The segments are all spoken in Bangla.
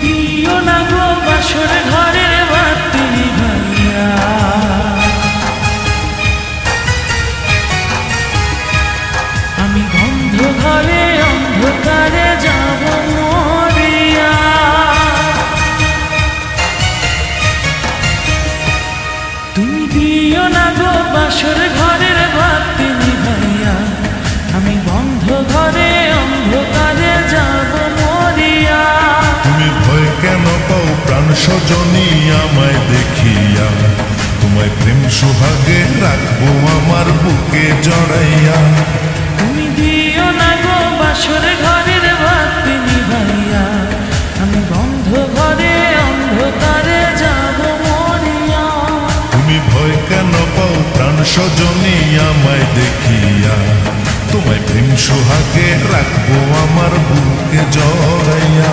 দিও না গো বাসর ঘরের বাতি নিভাইয়া, আমি বন্ধ ঘরে অন্ধকারে যাব মরিয়া। তুমি দিও না গো বাসর ঘরের বাতি নিভাইয়া, আমি বন্ধ ঘরে অন্ধকারে যাব মরিয়া। তুমি ভয় কেন পাও প্রাণ সজনী আমায় দেখিয়া, তোমায় প্রেম সোহাগে রাখবো আমার বুকে জড়াইয়া। তুমি দিও না গো বাসর ঘরের বাতি নিভাইয়া, আমি বন্ধ ঘরে অন্ধকারে যাব মরিয়া। তুমি ভয় কেন পাও প্রাণ সজনী আমায় দেখিয়া, তোমায় প্রেম সোহাগে রাখবো আমার বুকে জড়াইয়া।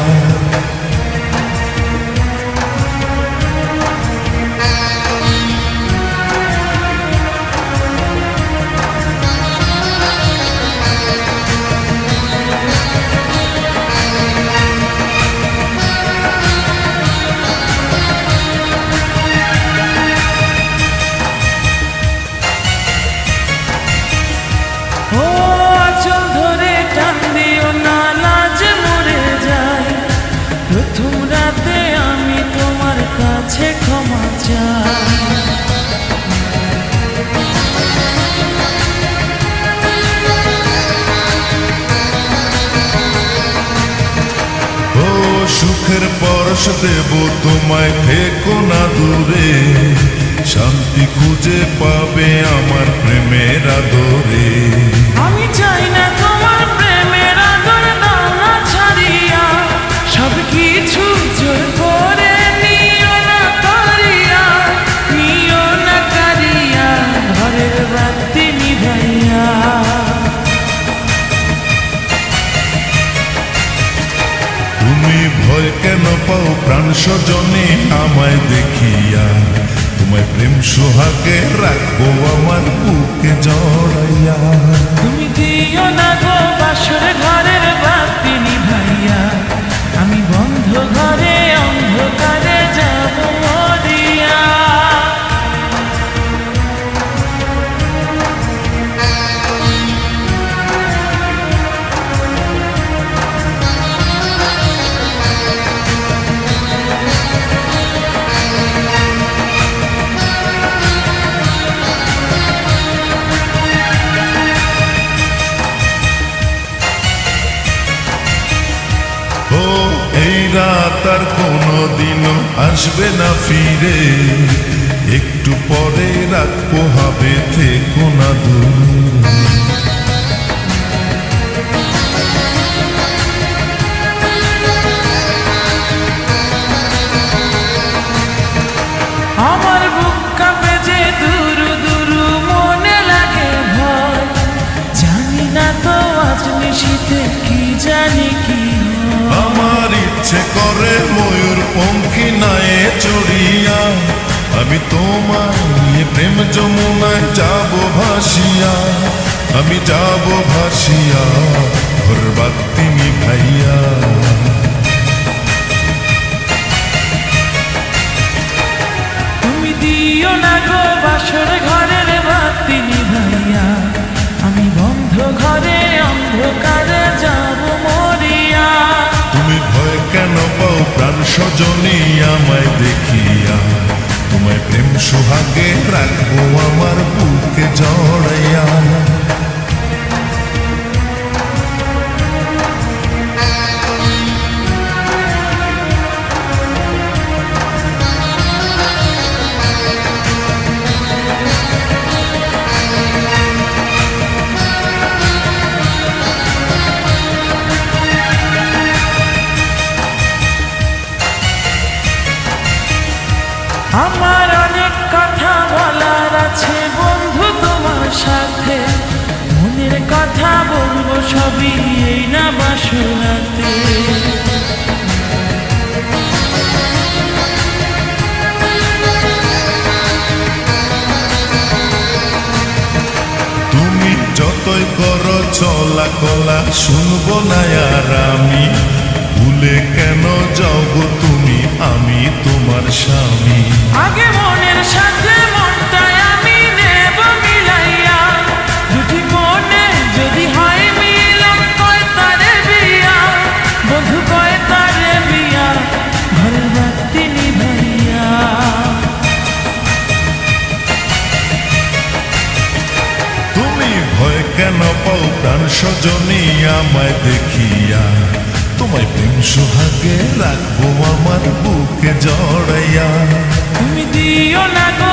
ও আঁচল ধরে টান দিও না, লাজ মরে যাই। প্রথম রাতে আমি তোমার কাছে ক্ষমা চাই। ও সুখের পরশ দেব তোমায়, থেকো না দূরে, শান্তি খুঁজে পাবে আমার প্রেমের আদরে। আমি চাই না তোমার প্রেমের আদর দাও না ছাড়িয়া, সব কিছু জোর করে নিও না কারিয়া, নিও না কারিয়া ঘরের বাতি নিভাইয়া। তুমি ভয় কেন পাও প্রাণ সজনী আমায় দেখিয়া, তোমায় প্রেম সোহাগে রাখবো আমার বুকে জড়াইয়া। তুমি দিও না গো বাসর ঘরের বাতি নিভাইয়া, আমি বন্ধ ঘরে অন্ধকারে যাব মরিয়া। ও এই রাত আর কোনোদিনও আসবে না ফিরে, একটু পরে রাত পোহাবে, থেকো না দূর। আমার বুক কাঁপে যে দুরু দুরু, মনে লাগে ভয়। জানি না তো আজ নিশীথে কি জানি কি হয়। আমার ইচ্ছে করে ময়ূর পঙ্খী নায়ে চড়িয়া, আমি তোমার নিয়ে প্রেম যমুনায় যাব ভাসিয়া, আমি যাব ভাসিয়া ঘর বাতি নিভাইয়া। তুমি দিও না গো বাসর ঘরের বাতি নিভাইয়া, আমি বন্ধ ঘরে অন্ধকারে যাব মরিয়া। তুমি ভয় কেন পাও প্রাণ সজনী আমায় দেখিয়া, তোমায় প্রেম সোহাগে রাখবো আমার বুকে জড়াইয়া। আমার অনেক কথা বলার আছে বন্ধু তোমার সাথে, মনের কথা বলবো সবই এই না বাসরাতে। তুমি যতই করো চলা কলা, শুনবো না আর আমি, ভুল ভুলে কেন যাও গো তুমি, আমি তোমার স্বামী। আগে মনের সাথে মনটাই আমি নেব মিলাইয়া, দুটি মনে যদি হয় মিলন কয় তারে বিয়া, বন্ধু কয় তারে বিয়া, ঘরের বাতি নিভাইয়া। তুমি ভয় কেন পাও প্রাণ সজনী আমায় দেখিয়া, তোমায় প্রেম সোহাগে রাখবো আমার বুকে জড়াইয়া। তুমি দিও না গো